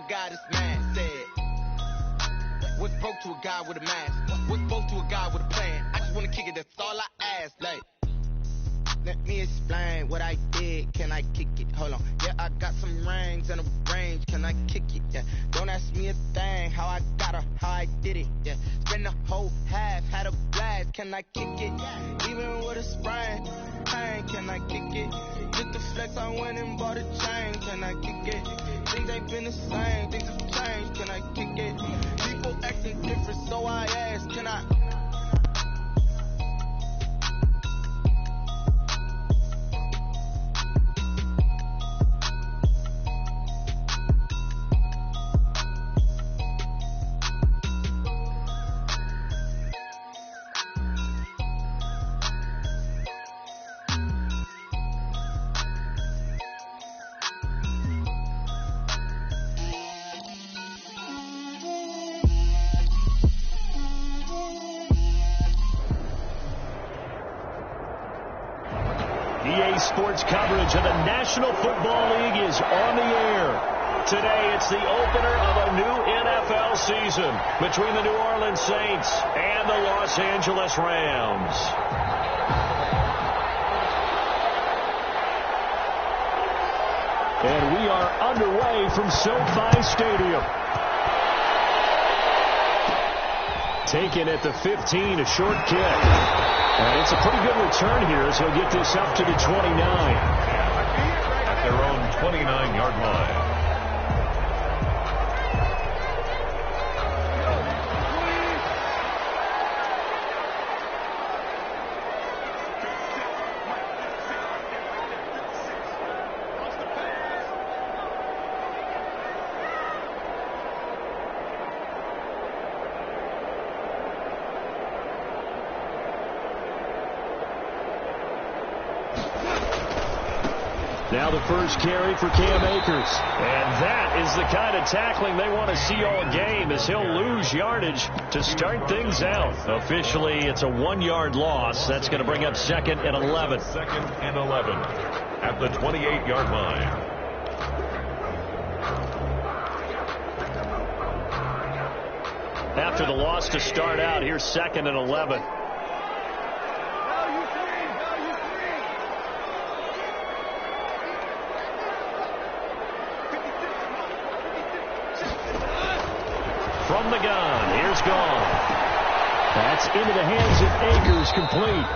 guy this man said. What's broke to a guy with a mask? What's broke to a guy with a plan? I just wanna kick it, that's all I ask. Like, let me explain what I did. Can I kick it? Hold on. Yeah, I got some rings and a range. Can I kick it? Yeah. Don't ask me a thing. How I got her, how I did it. Yeah. Spend the whole half, had a blast. Can I kick it? Even with a sprain. Pain, can I kick it? Just the flex, I went and bought a chain. Can I kick it? Things ain't been the same. Things have changed. Can I kick it? People acting different, so I ask. Can I? EA Sports coverage of the National Football League is on the air. Today, it's the opener of a new NFL season between the New Orleans Saints and the Los Angeles Rams. And we are underway from SoFi Stadium. Taken at the 15, a short kick. And it's a pretty good return here as he'll get this up to the 29. At their own 29-yard line. Now the first carry for Cam Akers. And that is the kind of tackling they want to see all game as he'll lose yardage to start things out. Officially, it's a 1-yard loss. That's going to bring up 2nd and 11. 2nd and 11 at the 28-yard line. After the loss to start out, here's 2nd and 11. From the gun, here's gone. That's into the hands of Akers, complete.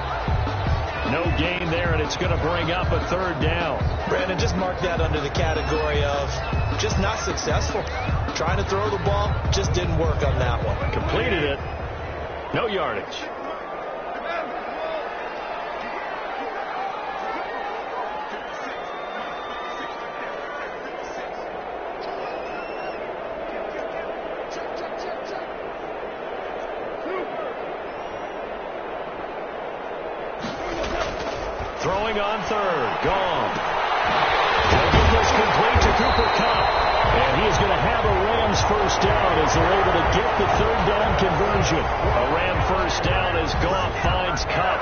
No gain there, and it's going to bring up a 3rd down. Brandon, just mark that under the category of just not successful. Trying to throw the ball, just didn't work on that one. Completed it. No yardage. Throwing on 3rd. Gone. Taking this complete to Cooper Kupp. And he is going to have a Rams first down as they're able to get the 3rd down conversion. A Ram first down as Goff finds Kupp.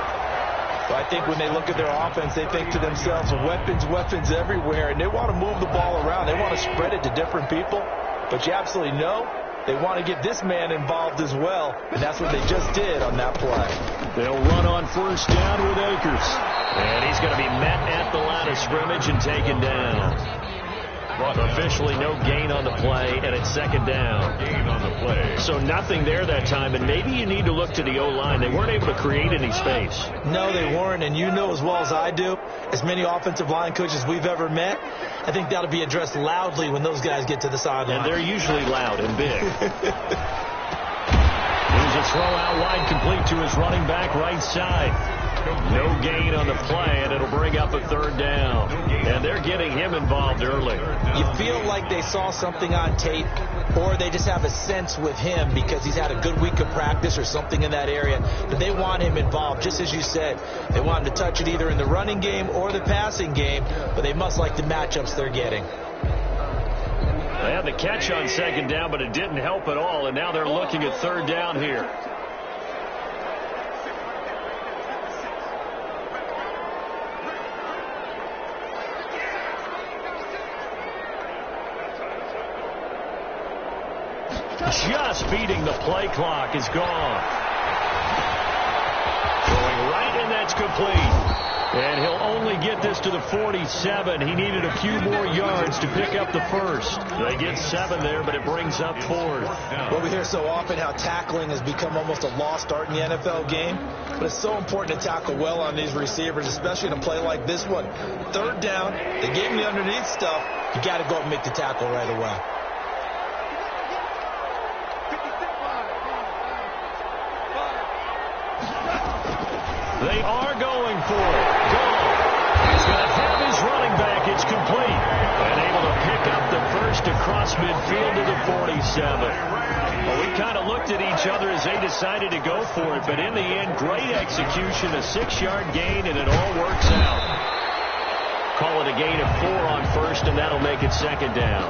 Well, I think when they look at their offense, they think to themselves, weapons, weapons everywhere. And they want to move the ball around. They want to spread it to different people. But you absolutely know they want to get this man involved as well. And that's what they just did on that play. They'll run on first down with Akers. And he's going to be met at the line of scrimmage and taken down. Officially no gain on the play, and it's 2nd down. Gain on the play. So nothing there that time, and maybe you need to look to the O-line. They weren't able to create any space. No, they weren't, and you know as well as I do, as many offensive line coaches we've ever met, I think that'll be addressed loudly when those guys get to the sideline. And they're usually loud and big. Here's a throw out wide, complete to his running back right side. No gain on the play, and it'll bring up a 3rd down. And they're getting him involved early. You feel like they saw something on tape, or they just have a sense with him because he's had a good week of practice or something in that area. But they want him involved, just as you said. They want him to touch it either in the running game or the passing game, but they must like the matchups they're getting. They had the catch on 2nd down, but it didn't help at all, and now they're looking at 3rd down here. just beating the play clock, is gone. Going right, and that's complete. And he'll only get this to the 47. He needed a few more yards to pick up the first. They get 7 there, but it brings up 4th. Well, we hear so often how tackling has become almost a lost art in the NFL game. But it's so important to tackle well on these receivers, especially in a play like this one. 3rd down, they gave him the underneath stuff. You got to go up and make the tackle right away. They are going for it. Gone. He's going to have his running back. It's complete. And able to pick up the first across midfield to the 47. Well, we kind of looked at each other as they decided to go for it. But in the end, great execution, a 6-yard gain, and it all works out. Call it a gain of 4 on first, and that'll make it 2nd down.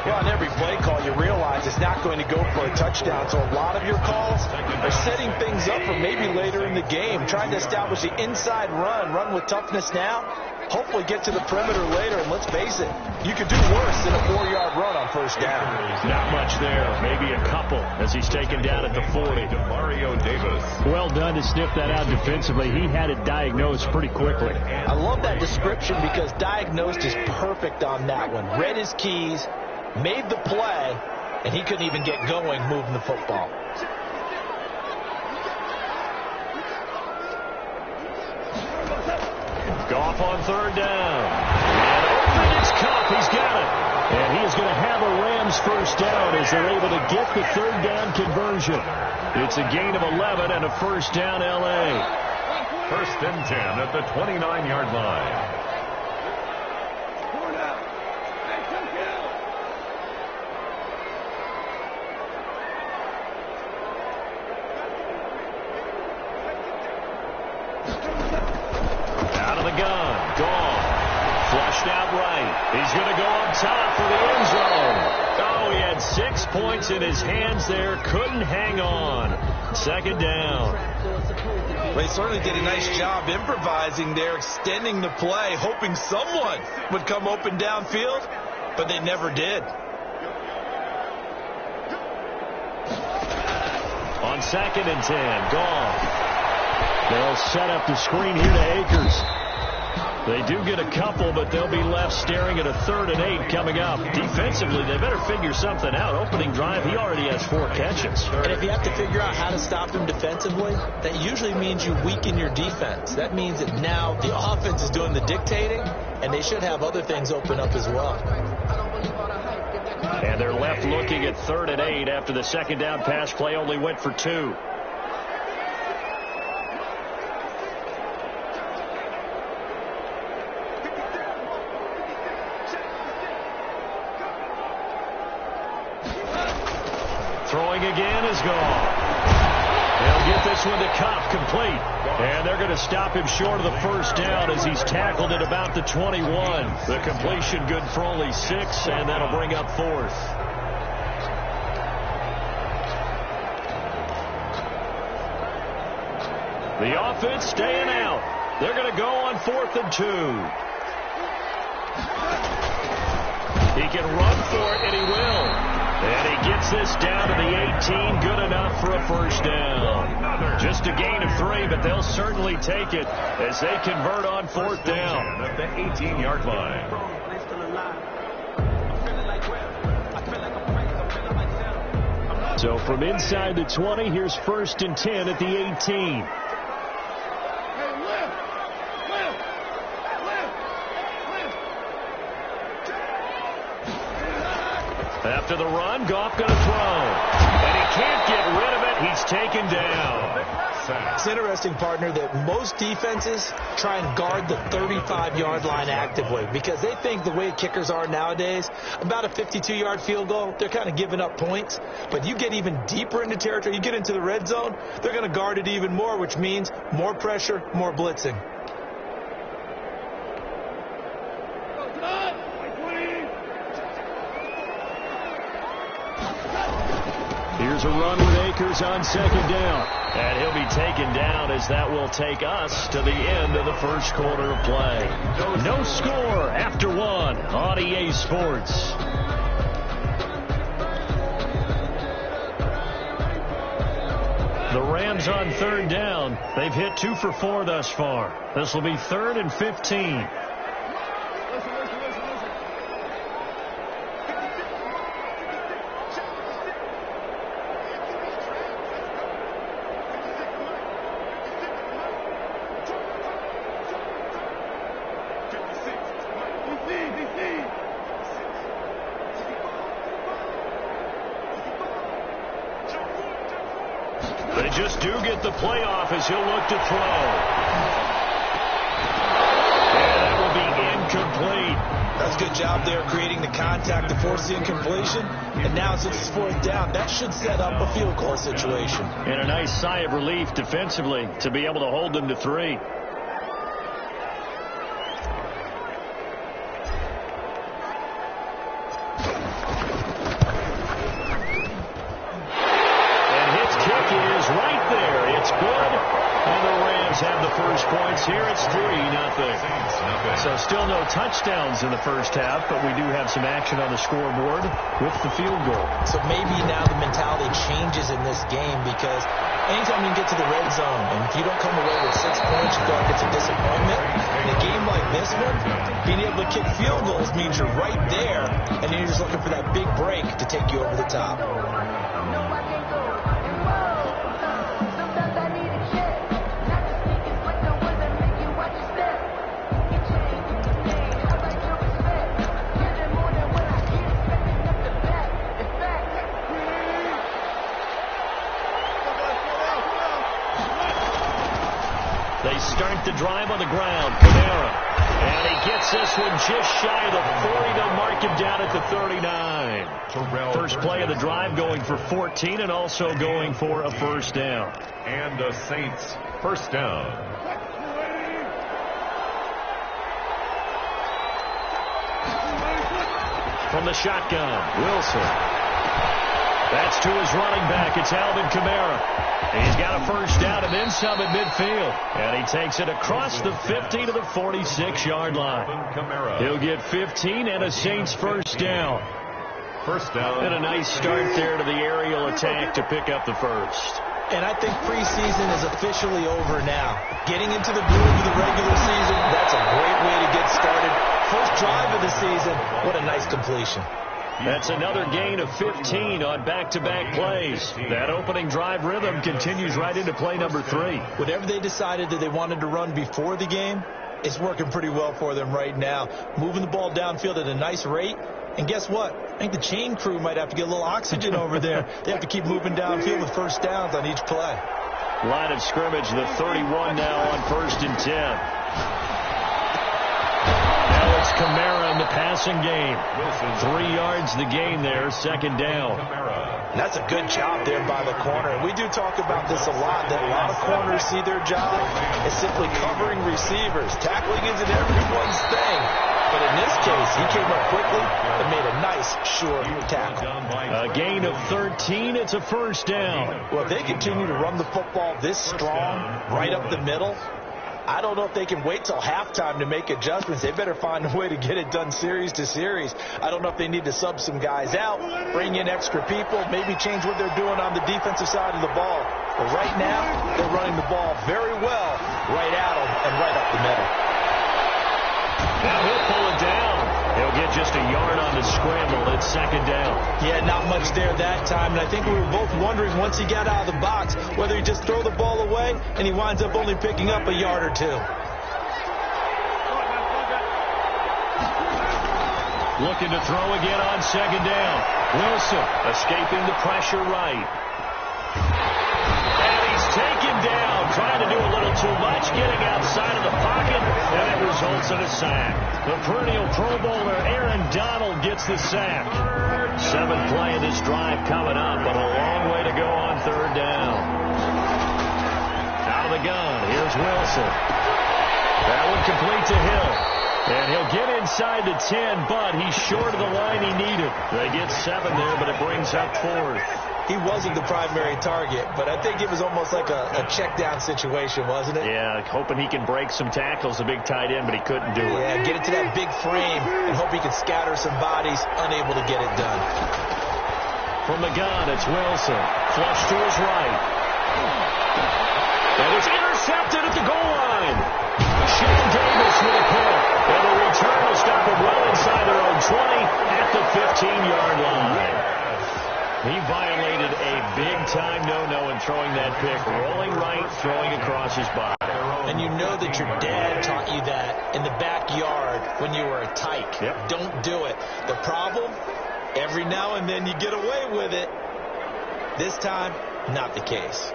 Well, on every play call, you realize it's not going to go for a touchdown. So a lot of your calls are setting things up for maybe later in the game, trying to establish the inside run with toughness now, hopefully get to the perimeter later. And let's face it, you could do worse than a 4-yard run on first down. Not much there, maybe a couple as he's taken down at the 40. Mario Davis. Well done to sniff that out defensively. He had it diagnosed pretty quickly. I love that description because diagnosed is perfect on that one. Read his keys, made the play, and he couldn't even get going moving the football. Goff on 3rd down. And open, it's Cup. He's got it. And he is going to have a Rams first down as they're able to get the 3rd down conversion. It's a gain of 11 and a first down L.A. 1st and 10 at the 29-yard line. He's going to go up top for the end zone. Oh, he had 6 points in his hands there. Couldn't hang on. 2nd down. Well, he certainly did a nice job improvising there, extending the play, hoping someone would come open downfield, but they never did. On 2nd and 10, Goff. They'll set up the screen here to Akers. They do get a couple, but they'll be left staring at a 3rd and 8 coming up. Defensively, they better figure something out. Opening drive, he already has 4 catches. And if you have to figure out how to stop him defensively, that usually means you weaken your defense. That means that now the offense is doing the dictating, and they should have other things open up as well. And they're left looking at 3rd and 8 after the 2nd down pass play only went for 2. Throwing again is gone. They'll get this one to Cup, complete. And they're going to stop him short of the first down as he's tackled at about the 21. The completion good for only 6, and that'll bring up 4th. The offense staying out. They're going to go on 4th and 2. He can run for it, and he will. And he gets this down to the 18, good enough for a first down. Just a gain of 3, but they'll certainly take it as they convert on 4th down. At the 18-yard line. So from inside the 20, here's 1st and 10 at the 18. After the run, Goff going to throw. And he can't get rid of it. He's taken down. It's interesting, partner, that most defenses try and guard the 35-yard line actively because they think the way kickers are nowadays, about a 52-yard field goal, they're kind of giving up points. But you get even deeper into territory, you get into the red zone, they're going to guard it even more, which means more pressure, more blitzing. Here's a run with Akers on 2nd down. And he'll be taken down as that will take us to the end of the first quarter of play. No score after 1 on EA Sports. The Rams on third down. They've hit 2 for 4 thus far. This will be 3rd and 15. They just do get the playoff as he'll look to throw. And that will be incomplete. That's a good job there creating the contact to force the incompletion. And now since it's 4th down, that should set up a field goal situation. And a nice sigh of relief defensively to be able to hold them to 3. Have the first points here. It's 3-0. So still no touchdowns in the first half, but we do have some action on the scoreboard with the field goal. So maybe now the mentality changes in this game, because anytime you get to the red zone, and if you don't come away with 6 points, you're going to get some disappointment. In a game like this one, being able to kick field goals means you're right there, and then you're just looking for that big break to take you over the top. They start the drive on the ground. Kamara. And he gets this one just shy of the 40. They'll mark him down at the 39. First play of the drive going for 14 and also going for a first down. And the Saints first down. From the shotgun, Wilson. That's to his running back. It's Alvin Kamara. He's got a first down and then some at midfield. And he takes it across the 50 to the 46-yard line. He'll get 15 and a Saints first down. First down. And a nice start there to the aerial attack to pick up the first. And I think preseason is officially over now. Getting into the groove of the regular season, that's a great way to get started. First drive of the season, what a nice completion. That's another gain of 15 on back-to-back plays. That opening drive rhythm continues right into play number 3. Whatever they decided that they wanted to run before the game, it's working pretty well for them right now. Moving the ball downfield at a nice rate. And guess what? I think the chain crew might have to get a little oxygen over there. They have to keep moving downfield with first downs on each play. Line of scrimmage, the 31 now on 1st and 10. Kamara in the passing game. 3 yards the gain there, 2nd down. That's a good job there by the corner. And we do talk about this a lot, that a lot of corners see their job as simply covering receivers. Tackling isn't everyone's thing. But in this case, he came up quickly and made a nice, short tackle. A gain of 13, it's a first down. Well, if they continue to run the football this strong, right up the middle, I don't know if they can wait till halftime to make adjustments. They better find a way to get it done series to series. I don't know if they need to sub some guys out, bring in extra people, maybe change what they're doing on the defensive side of the ball. But right now, they're running the ball very well right at them and right up the middle. Now he'll pull it down. He'll get just a yard on the scramble. It's 2nd down. Yeah, not much there that time. And I think we were both wondering once he got out of the box whether he just throw the ball away and he winds up only picking up a yard or 2. Looking to throw again on 2nd down. Wilson escaping the pressure right. And he's taken down, trying to do a little too much, getting outside of the pocket, and it results in a sack. The perennial Pro Bowler Aaron Donald gets the sack. 7th play of this drive coming up, but a long way to go on 3rd down. Out of the gun, here's Wilson. That one complete to Hill. And he'll get inside the 10, but he's short of the line he needed. They get 7 there, but it brings up 4th. He wasn't the primary target, but I think it was almost like a check-down situation, wasn't it? Yeah, hoping he can break some tackles, a big tight end, but he couldn't do it. Yeah, get it to that big frame and hope he can scatter some bodies, unable to get it done. From the gun, it's Wilson. Flush to his right. And it's intercepted at the goal line. Shane Davis with a pick. And the return will stop him well inside their own 20 at the 15-yard line. He violated a big-time no-no in throwing that pick. Rolling right, throwing across his body. And you know that your dad taught you that in the backyard when you were a tyke. Yep. Don't do it. The problem, every now and then you get away with it. This time, not the case.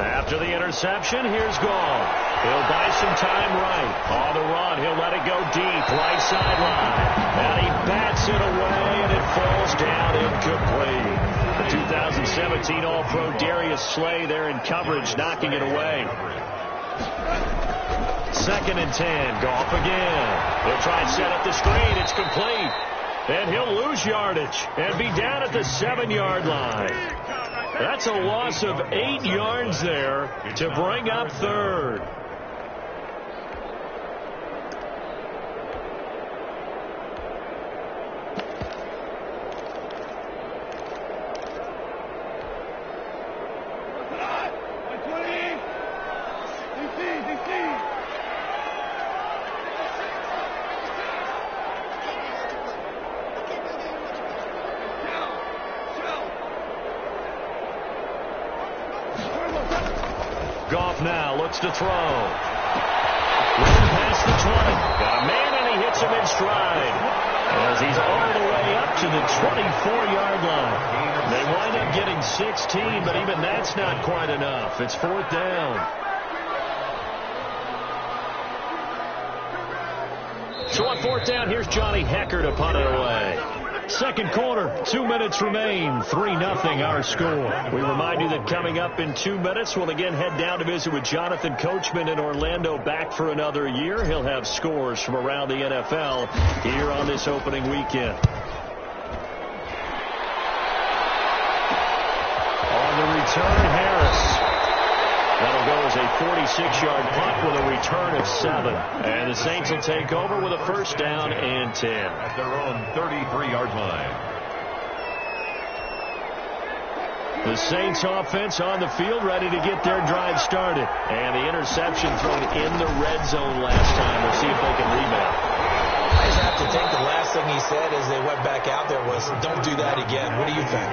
After the interception, here's Gall. He'll buy some time right. On the run, he'll let it go deep, right sideline. And he bats it away, and it falls down incomplete. The 2017 All-Pro Darius Slay there in coverage, knocking it away. 2nd and 10, Goff again. He'll try and set up the screen. It's complete. And he'll lose yardage and be down at the 7-yard line. That's a loss of 8 yards there to bring up 3rd. Goff now looks to throw. Running past the 20. Got a man, and he hits him in stride as he's all the way up to the 24-yard line. They wind up getting 16, but even that's not quite enough. It's 4th down. So on 4th down, here's Johnny Hecker to punt it away. 2nd quarter, 2 minutes remain, 3-0 our score. We remind you that coming up in 2 minutes, we'll again head down to visit with Jonathan Coachman in Orlando, back for another year. He'll have scores from around the NFL here on this opening weekend. On the return, Harris. That'll go as a 46-yard punt with a return of 7. And the Saints will take over with a 1st down and 10. At their own 33-yard line. The Saints offense on the field, ready to get their drive started. And the interception thrown in the red zone last time. We'll see if they can rebound. I just have to think the last thing he said as they went back out there was, don't do that again. What do you think?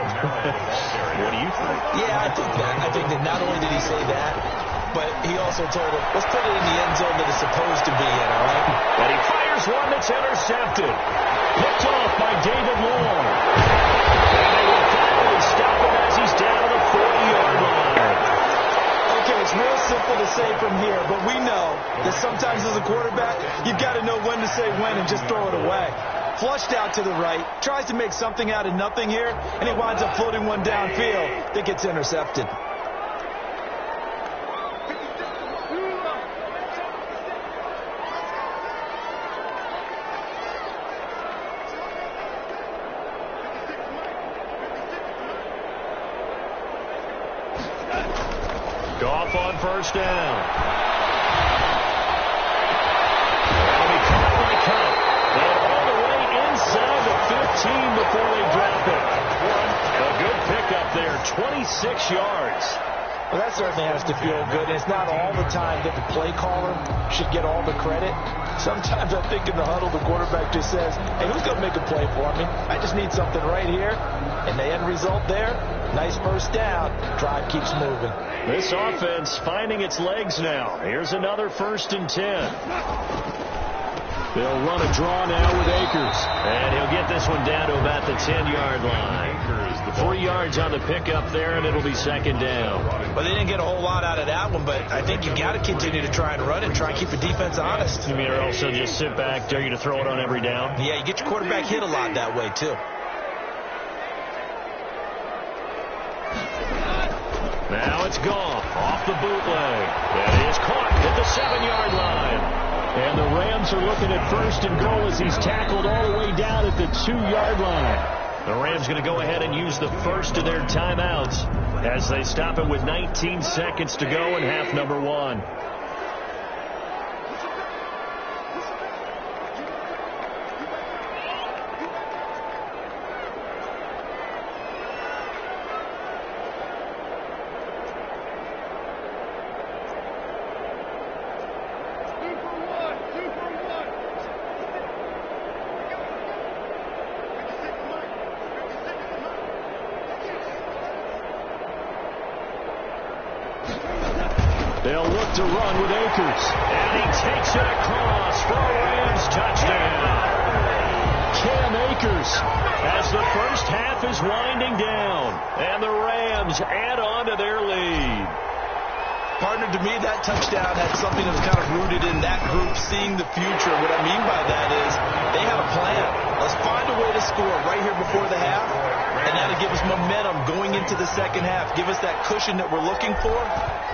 What do you think? Yeah, I think that. I think that not only did he say that, but he also told him, let's put it in the end zone that it's supposed to be in, all right? And he fires one that's intercepted. Picked off by David Long. And they will finally stop him as he's down to the 40-yard line. Okay, it's real simple to say from here, but we know that sometimes as a quarterback, you've got to know when to say when and just throw it away. Flushed out to the right, tries to make something out of nothing here, and he winds up floating one downfield that gets intercepted. Goff on 1st down. That'll be caught by Cup. And all the way inside the 15 before they drop it. A good pickup there, 26 yards. Well, that certainly has to feel good. And it's not all the time that the play caller should get all the credit. Sometimes I think in the huddle, the quarterback just says, hey, who's going to make a play for me? I just need something right here. And the end result there, nice 1st down. Drive keeps moving. This offense finding its legs now. Here's another 1st and 10. They'll run a draw now with Akers. And he'll get this one down to about the 10-yard line. 3 yards on the pickup there, and it'll be 2nd down. Well, they didn't get a whole lot out of that one, but I think you've got to continue to try and run and try and keep the defense honest. You mean, or also just sit back, dare you to throw it on every down? Yeah, you get your quarterback hit a lot that way, too. Now it's Goff off the bootleg. And he is caught at the 7-yard line. And the Rams are looking at 1st and goal as he's tackled all the way down at the 2-yard line. The Rams going to go ahead and use the first of their timeouts as they stop it with 19 seconds to go in half number 1. look to run with Akers. And he takes it across for a Rams touchdown. Cam Akers as the first half is winding down. And the Rams add on to their lead. Partner, to me, that touchdown had something that was kind of rooted in that group seeing the future. What I mean by that is they had a plan. Let's find a way to score right here before the half, and that'll give us momentum going into the second half. Give us that cushion that we're looking for.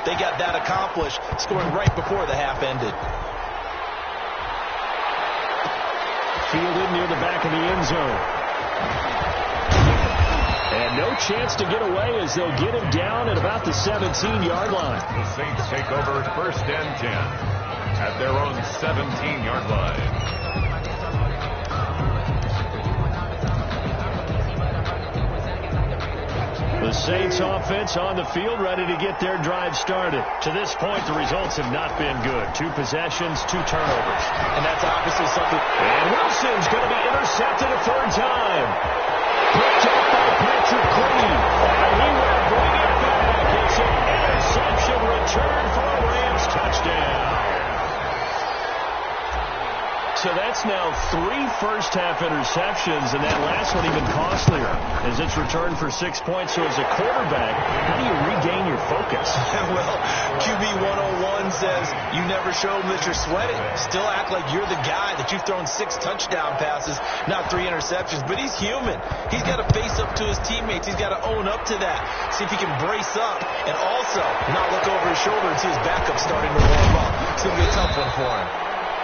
They got that accomplished, scoring right before the half ended. Fielded near the back of the end zone. And no chance to get away as they'll get him down at about the 17-yard line. The Saints take over 1st and 10 at their own 17-yard line. The Saints offense on the field, ready to get their drive started. To this point, the results have not been good. 2 possessions, 2 turnovers. And that's obviously something. And Wilson's going to be intercepted a 3rd time. Picked up by Patrick Queen. And he will bring it back. It's an interception return for a Rams touchdown. So that's now 3 first-half interceptions, and that last one even costlier as it's returned for 6 points. So as a quarterback, how do you regain your focus? Well, QB 101 says you never show them that you're sweating. Still act like you're the guy, that you've thrown 6 touchdown passes, not 3 interceptions. But he's human. He's got to face up to his teammates. He's got to own up to that. See if he can brace up and also not look over his shoulder and see his backup starting to warm up. It's going to be a tough one for him.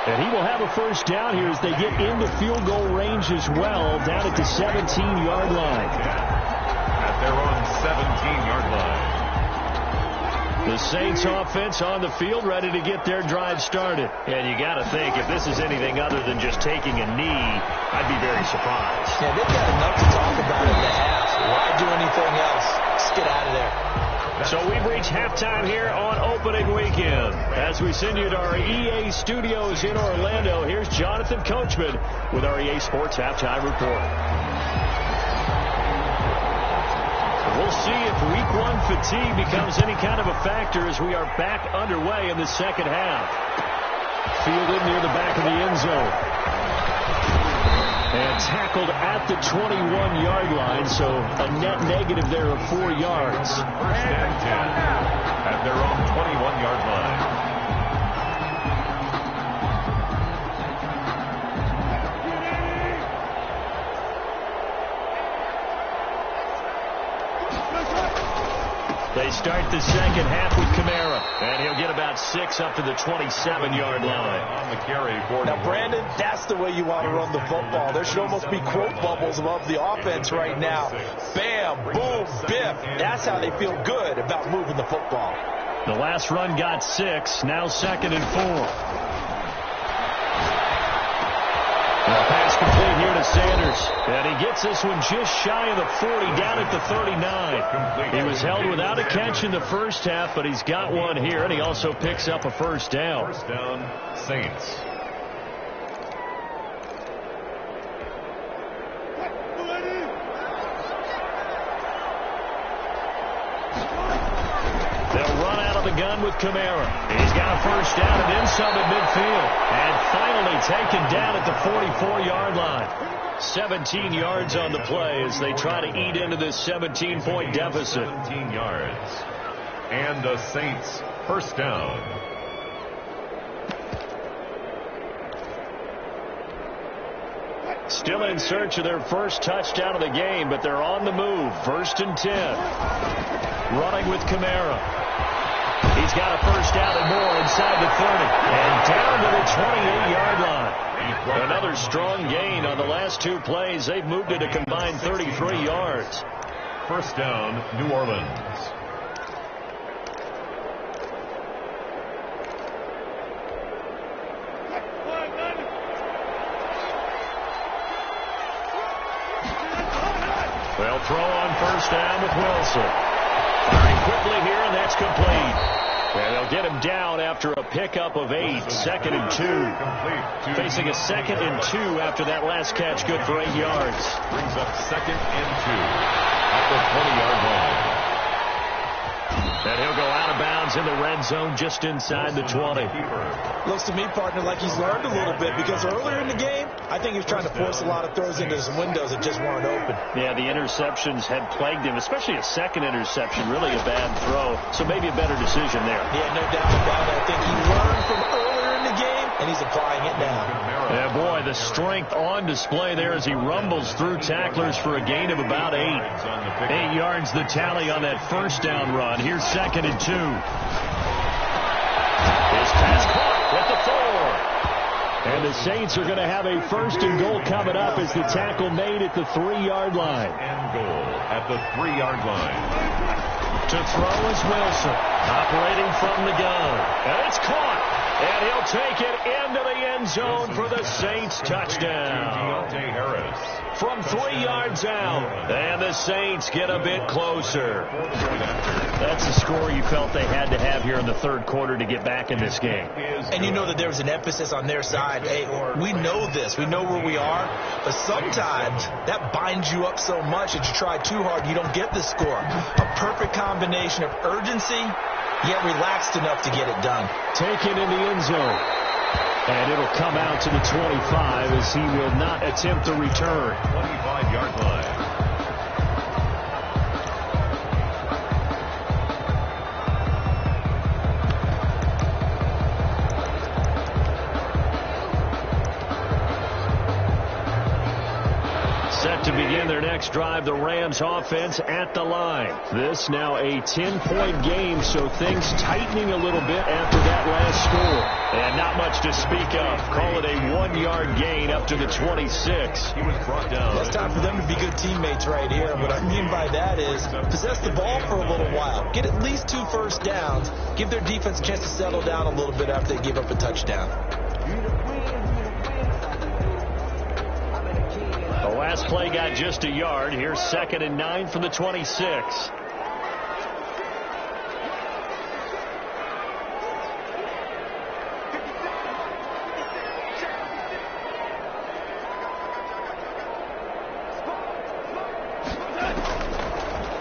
And he will have a first down here as they get into field goal range as well, down at the 17-yard line. At their own 17-yard line. The Saints offense on the field, ready to get their drive started. And you got to think, if this is anything other than just taking a knee, I'd be very surprised. Yeah, they've got enough to talk about in the half. Why do anything else? Just get out of there. So we've reached halftime here on opening weekend. As we send you to our EA studios in Orlando, here's Jonathan Coachman with our EA Sports Halftime Report. We'll see if Week 1 fatigue becomes any kind of a factor as we are back underway in the second half. Fielded near the back of the end zone. And tackled at the 21-yard line, so a net negative there of 4 yards. 1st and 10 at their own 21-yard line. They start the second half with Kamara, and he'll get about 6 up to the 27-yard line. On the carry for now, Brandon, that's the way you want to run the football. There should almost be quote bubbles above the offense right now. Bam, boom, biff. That's how they feel good about moving the football. The last run got 6, now 2nd and 4. Pass complete here to Sanders. And he gets this one just shy of the 40, down at the 39. He was held without a catch in the first half, but he's got one here, and he also picks up a first down. First down, Saints. They'll run out of the gun with Kamara. He's got a first down and then some at midfield. And finally taken down at the 44-yard line. 17 yards on the play as they try to eat into this 17-point deficit. 17 yards. And the Saints first down. Still in search of their first touchdown of the game, but they're on the move. 1st and 10. Running with Kamara. He's got a first down and more inside the 30. And down to the 28-yard line. Another strong gain on the last 2 plays. They've moved it a combined 33 yards. First down, New Orleans. They'll throw on first down with Wilson. Firing quickly here, and that's complete. And they'll get him down after a pickup of 8. 2nd and 2. Facing a 2nd and 2 after that last catch, good for 8 yards. Brings up 2nd and 2 at the 20-yard line. And he'll go out of bounds in the red zone just inside the 20. Looks to me, partner, like he's learned a little bit because earlier in the game, I think he was trying to force a lot of throws into some windows that just weren't open. Yeah, the interceptions had plagued him, especially a second interception, really a bad throw. So maybe a better decision there. Yeah, no doubt about it. I think he learned from earlier in the game, and he's applying it now. Yeah, boy, the strength on display there as he rumbles through tacklers for a gain of about 8. 8 yards the tally on that first down run. Here's 2nd and 2. His pass caught at the 4. And the Saints are going to have a 1st and goal coming up as the tackle made at the 3-yard line. And goal at the 3-yard line. To throw is Wilson, operating from the gun. And it's caught. And he'll take it into the end zone for the Saints touchdown. From 3 yards out. And the Saints get a bit closer. That's the score you felt they had to have here in the 3rd quarter to get back in this game. And you know that there was an emphasis on their side. Hey, we know this. We know where we are. But sometimes that binds you up so much that you try too hard, you don't get the score. A perfect combination of urgency, yet relaxed enough to get it done. Taken in the end zone. And it'll come out to the 25 as he will not attempt to return. 25-yard line. Set to begin their next drive, the Rams offense at the line. This now a 10-point game, so things tightening a little bit after that last score. And not much to speak of. Call it a 1-yard gain up to the 26. He was brought down. It's time for them to be good teammates right here. What I mean by that is possess the ball for a little while. Get at least 2 first downs. Give their defense a chance to settle down a little bit after they give up a touchdown. The last play got just a yard. Here's 2nd and 9 from the 26.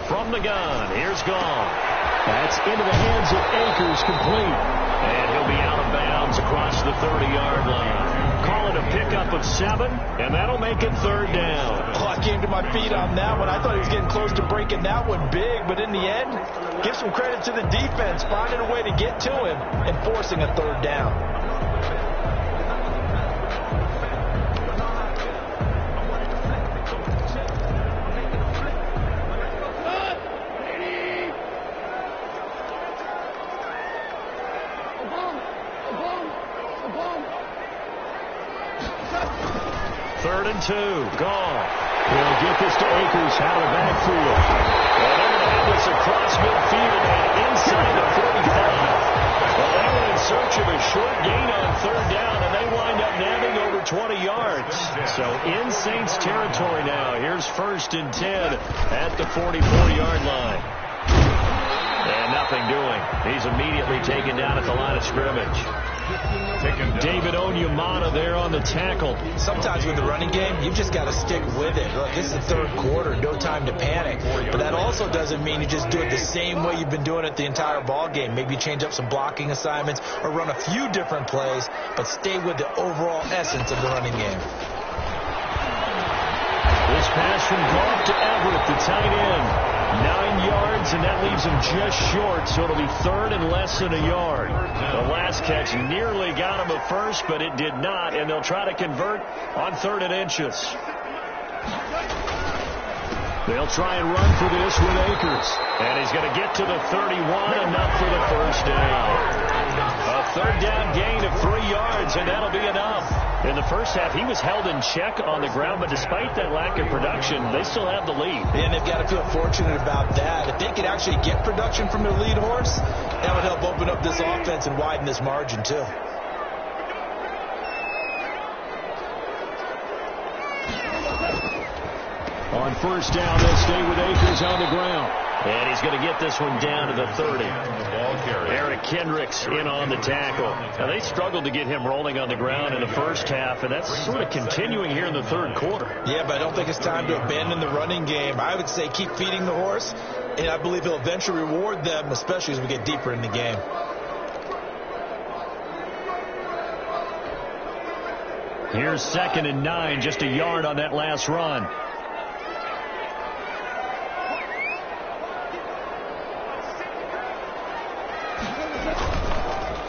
From the gun, here's Gone. That's into the hands of Akers, complete. And he'll be out of bounds across the 30-yard line. Call it a pickup of 7, and that'll make it 3rd down. Oh, I came to my feet on that one. I thought he was getting close to breaking that one big, but in the end, give some credit to the defense, finding a way to get to him and forcing a 3rd down. Gone. He'll get this to Akers out of the backfield. And they're going to have this across midfield and inside the 45. Well, they were in search of a short gain on 3rd down, and they wind up nabbing over 20 yards. So in Saints territory now. Here's 1st and 10 at the 44-yard line. And nothing doing. He's immediately taken down at the line of scrimmage. David Onyemata there on the tackle. Sometimes with the running game, you've just got to stick with it. Look, this is the 3rd quarter, no time to panic. But that also doesn't mean you just do it the same way you've been doing it the entire ball game. Maybe change up some blocking assignments or run a few different plays, but stay with the overall essence of the running game. This pass from Goff to Everett, the tight end. 9 yards, and that leaves him just short, so it'll be 3rd and less than a yard. The last catch nearly got him a 1st, but it did not, and they'll try to convert on 3rd and inches. They'll try and run for this with Akers. And he's going to get to the 31, enough for the 1st down. A 3rd down gain of 3 yards, and that'll be enough. In the first half, he was held in check on the ground, but despite that lack of production, they still have the lead. And they've got to feel fortunate about that. If they could actually get production from their lead horse, that would help open up this offense and widen this margin, too. On 1st down, they'll stay with Akers on the ground. And he's going to get this one down to the 30. Eric Kendricks in on the tackle. Now, they struggled to get him rolling on the ground in the first half, and that's sort of continuing here in the third quarter. Yeah, but I don't think it's time to abandon the running game. I would say keep feeding the horse, and I believe he'll eventually reward them, especially as we get deeper in the game. Here's 2nd and 9, just a yard on that last run.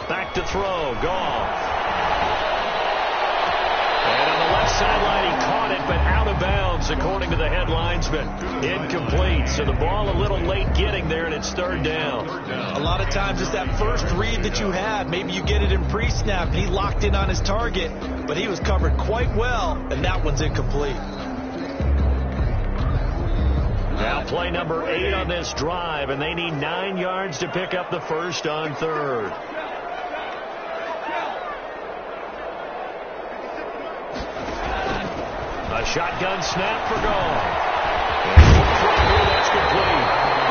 Back to throw, Goff. And on the left sideline, he caught it, but out of bounds, according to the head linesman. Incomplete, so the ball a little late getting there, and it's 3rd down. A lot of times it's that first read that you have. Maybe you get it in pre-snap, and he locked in on his target, but he was covered quite well, and that one's incomplete. Now play number 8 on this drive, and they need 9 yards to pick up the first on 3rd. A shotgun snap for Goff. And that's complete.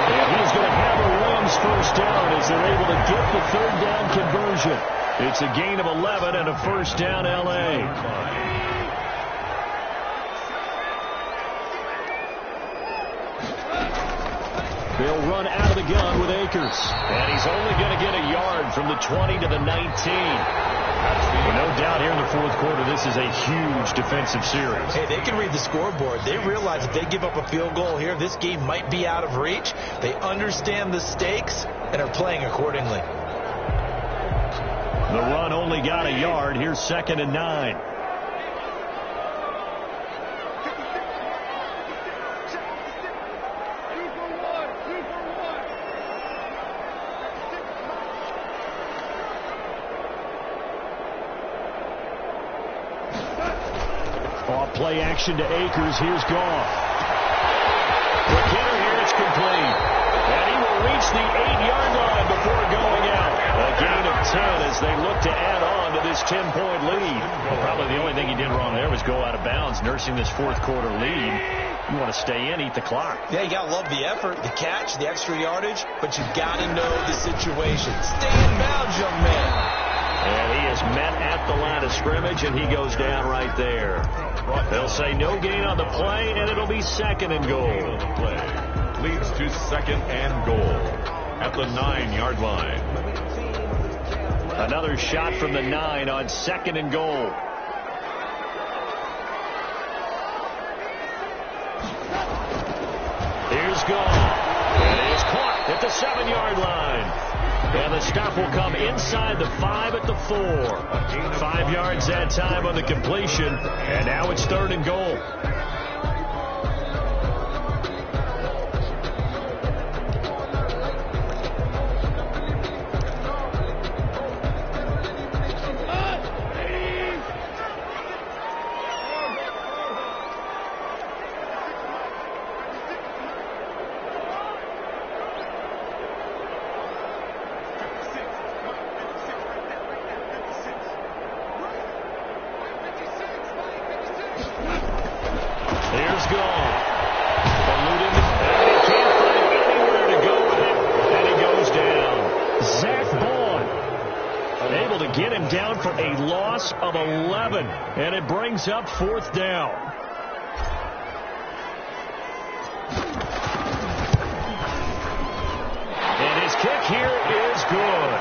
And he's going to have a Rams first down as they're able to get the 3rd down conversion. It's a gain of 11 and a first down L.A. They'll run out of the gun with Akers. And he's only going to get a yard from the 20 to the 19. Well, no doubt here in the fourth quarter, this is a huge defensive series. Hey, they can read the scoreboard. They realize if they give up a field goal here, this game might be out of reach. They understand the stakes and are playing accordingly. The run only got a yard. Here's 2nd and 9. Play action to Akers. Here's Goff. The hitter here, it's complete. And he will reach the 8-yard line before going out. A gain of 10 as they look to add on to this 10-point lead. Well, probably the only thing he did wrong there was go out of bounds, nursing this fourth quarter lead. You want to stay in, eat the clock. Yeah, you got to love the effort, the catch, the extra yardage, but you got to know the situation. Stay in bounds, young man. And he is met at the line of scrimmage, and he goes down right there. They'll say no gain on the play, and it'll be 2nd and goal. Play leads to 2nd and goal at the 9-yard line. Another shot from the 9 on 2nd and goal. Here's Goff. And it is caught at the 7-yard line. And the stop will come inside the 5 at the 4. 5 yards that time on the completion. And now it's 3rd and goal. Of 11, and it brings up 4th down. And his kick here is good.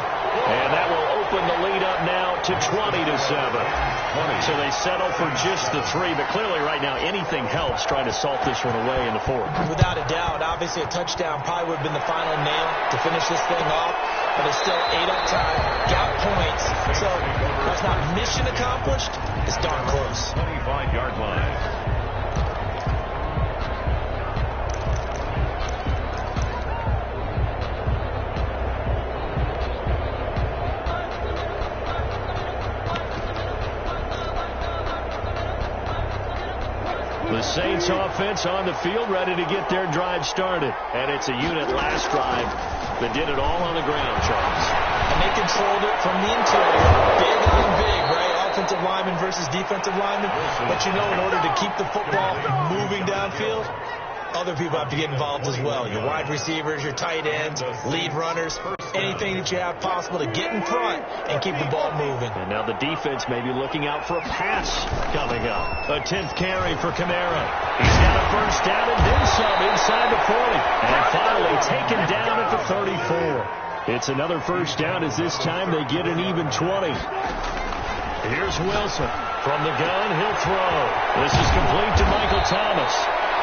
And that will open the lead up now to 20-7. So they settle for just the 3, but clearly right now anything helps trying to salt this one away in the 4th. Without a doubt, obviously a touchdown probably would have been the final nail to finish this thing off. But it's still 8 up time, got points. So that's not mission accomplished. It's darn close. 25-yard line. The Saints offense on the field, ready to get their drive started. And it's a unit last drive that did it all on the ground, Charles. And they controlled it from the interior. Big on big, right? Offensive lineman versus defensive lineman. But you know, in order to keep the football moving downfield, other people have to get involved as well. Your wide receivers, your tight ends, lead runners, anything that you have possible to get in front and keep the ball moving. And now the defense may be looking out for a pass coming up. A 10th carry for Kamara. He's got a first down and then some inside the 40. And finally taken down at the 34. It's another first down as this time they get an even 20. Here's Wilson. From the gun, he'll throw. This is complete to Michael Thomas.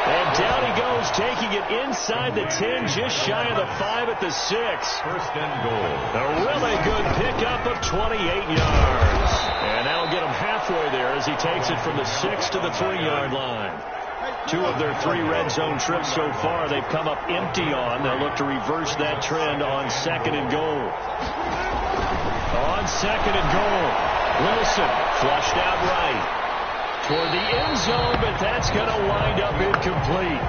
And down he goes, taking it inside the 10, just shy of the 5 at the 6. First and goal. A really good pickup of 28 yards. And that'll get him halfway there as he takes it from the 6 to the 3-yard line. 2 of their 3 red zone trips so far they've come up empty on. They'll look to reverse that trend on 2nd and goal. On 2nd and goal, Wilson flushed out right toward the end zone, but that's going to wind up incomplete.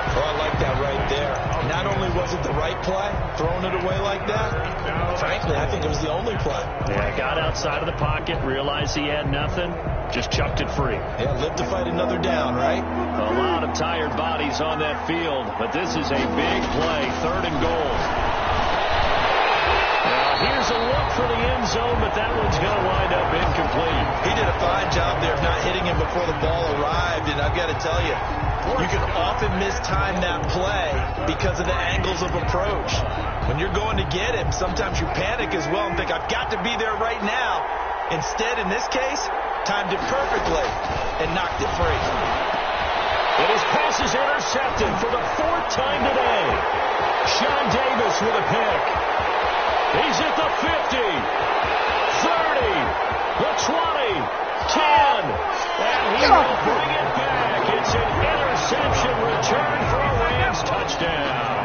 Oh, I like that right there. Not only was it the right play, throwing it away like that, frankly, I think it was the only play. Yeah, got outside of the pocket, realized he had nothing, just chucked it free. Yeah, live to fight another down, right? A lot of tired bodies on that field, but this is a big play, 3rd and goal. Here's a look for the end zone, but that one's going to wind up incomplete. He did a fine job there of not hitting him before the ball arrived, and I've got to tell you, you can often mistime that play because of the angles of approach. When you're going to get him, sometimes you panic as well and think, I've got to be there right now. Instead, in this case, timed it perfectly and knocked it free. And his pass is intercepted for the 4th time today. Sean Davis with a pick. He's at the 50, 30, the 20, 10, and he will bring it back. It's an interception return for a Rams touchdown.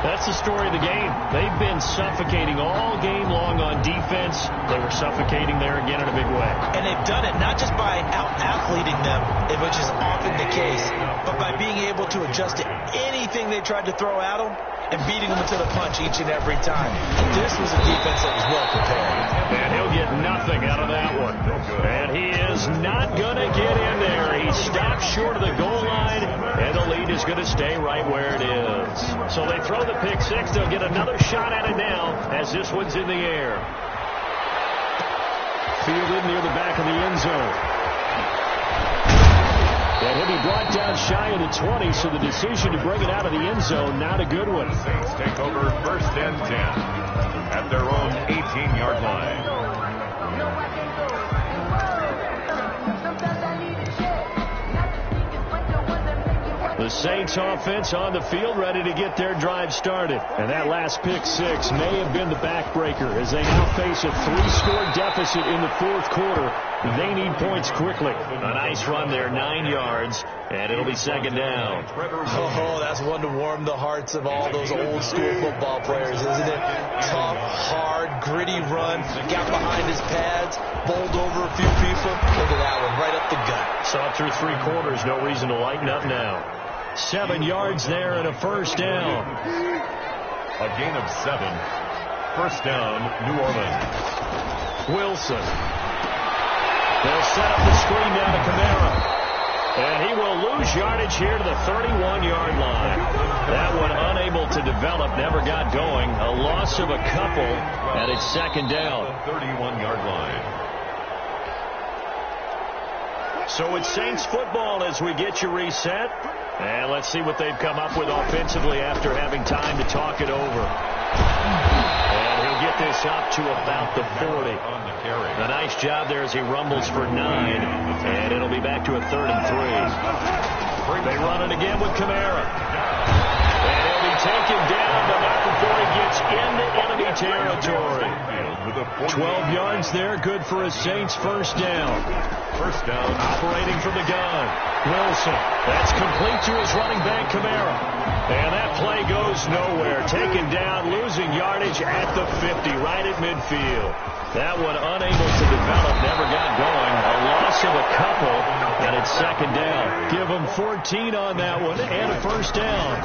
That's the story of the game. They've been suffocating all game long on defense. They were suffocating there again in a big way. And they've done it not just by out-athleting them, which is often the case, but by being able to adjust to anything they tried to throw at them and beating them to the punch each and every time. This was a defense that was well prepared. And he'll get nothing out of that one. And he is not going to get in there. He stops short of the goal line, and the lead is going to stay right where it is. So they throw the pick 6. They'll get another shot at it now as this one's in the air. Fielded near the back of the end zone. And he'll be brought down shy of the 20, so the decision to bring it out of the end zone, not a good one. Saints take over 1st and 10 at their own 18-yard line. The Saints offense on the field ready to get their drive started. And that last pick 6 may have been the backbreaker as they now face a 3-score deficit in the 4th quarter. They need points quickly. A nice run there, 9 yards, and it'll be 2nd down. Oh, that's one to warm the hearts of all those old school football players, isn't it? Tough, hard, gritty run, got behind his pads, bowled over a few people. Look at that one, right up the gut. Saw through 3 quarters, no reason to lighten up now. 7 yards there and a first down. A gain of 7. First down, New Orleans. Wilson. They'll set up the screen down to Kamara. And he will lose yardage here to the 31-yard line. That one unable to develop, never got going. A loss of a couple, and it's 2nd down. 31-yard line. So it's Saints football as we get you reset. And let's see what they've come up with offensively after having time to talk it over. And he'll get this up to about the 40. A nice job there as he rumbles for 9. And it'll be back to a 3rd and 3. They run it again with Kamara. And he'll be taken down, but not before he gets into enemy territory. 12 yards there, good for a Saints first down. First down, operating from the gun. Wilson, that's complete to his running back, Kamara. And that play goes nowhere. Taken down, losing yardage at the 50, right at midfield. That one unable to develop, never got going. A loss of a couple, and it's 2nd down. Give them 14 on that one, and a first down.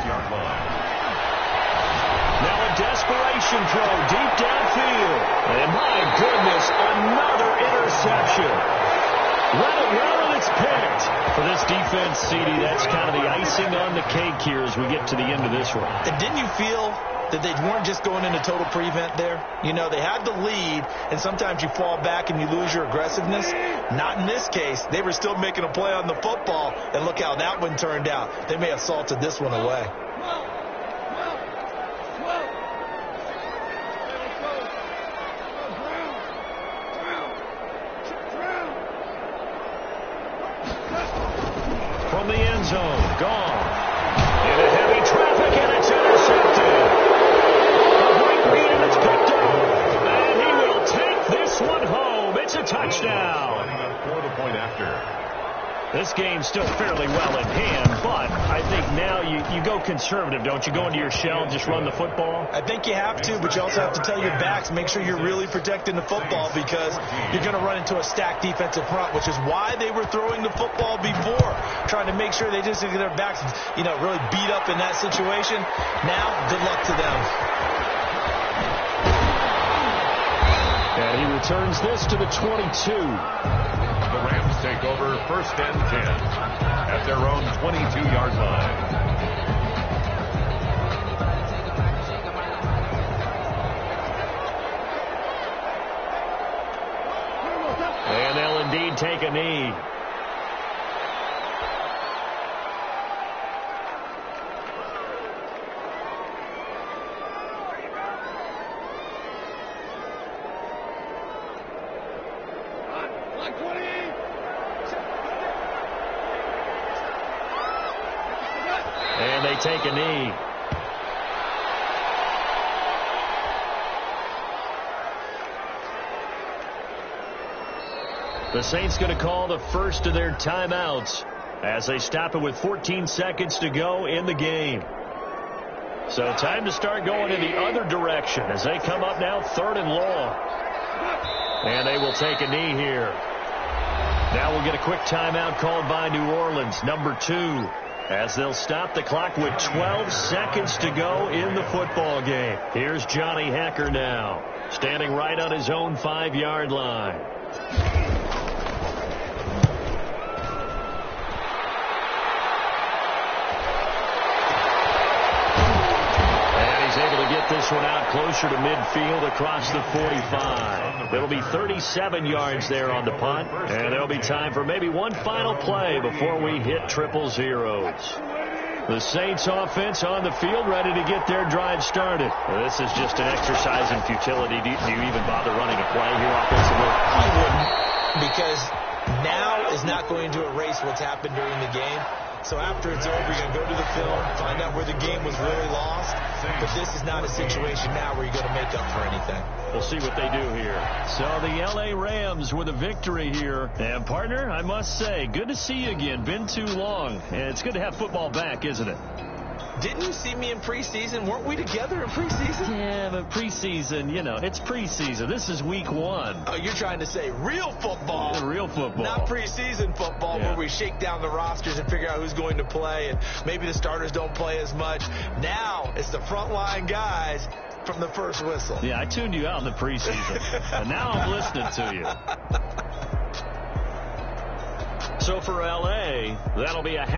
Now a desperation throw deep downfield. And my goodness, another interception. Let it run and it's picked. For this defense defense, CD, that's kind of the icing on the cake here as we get to the end of this one. And didn't you feel that they weren't just going into total prevent there? You know, they had the lead, and sometimes you fall back and you lose your aggressiveness. Not in this case. They were still making a play on the football, and look how that one turned out. They may have salted this one away. From the end zone, gone. Into heavy traffic, and it's intercepted. A great read, and it's picked up. And he will take this one home. It's a touchdown. For the point after. This game's still fairly well in hand, but I think now you go conservative, don't you? Go into your shell and just run the football? I think you have to, but you also have to tell your backs, make sure you're really protecting the football because you're going to run into a stacked defensive front, which is why they were throwing the football before, trying to make sure they just get their backs, really beat up in that situation. Now, good luck to them. And he returns this to the 22. The Rams take over 1st and 10 at their own 22-yard line. And they'll indeed take a knee. And they take a knee. The Saints going to call the first of their timeouts as they stop it with 14 seconds to go in the game. So time to start going in the other direction as they come up now 3rd and long. And they will take a knee here. Now we'll get a quick timeout called by New Orleans, number 2. As they'll stop the clock with 12 seconds to go in the football game. Here's Johnny Hekker now, standing right on his own 5-yard line. And he's able to get this one out closer to midfield across the 45. It'll be 37 yards there on the punt, and there'll be time for maybe one final play before we hit triple zeros. The Saints offense on the field, ready to get their drive started. Well, this is just an exercise in futility. Do you even bother running a play here offensively? I wouldn't, because now is not going to erase what's happened during the game. So after it's over, you're going to go to the film, find out where the game was really lost. But this is not a situation now where you're going to make up for anything. We'll see what they do here. So the L.A. Rams with a victory here. And, partner, I must say, good to see you again. Been too long. And it's good to have football back, isn't it? Didn't you see me in preseason? Weren't we together in preseason? Yeah, but preseason, it's preseason. This is week 1. Oh, you're trying to say real football. Real football. Not preseason football where we shake down the rosters and figure out who's going to play, and maybe the starters don't play as much. Now it's the frontline guys from the first whistle. Yeah, I tuned you out in the preseason, and now I'm listening to you. So for L.A., that'll be a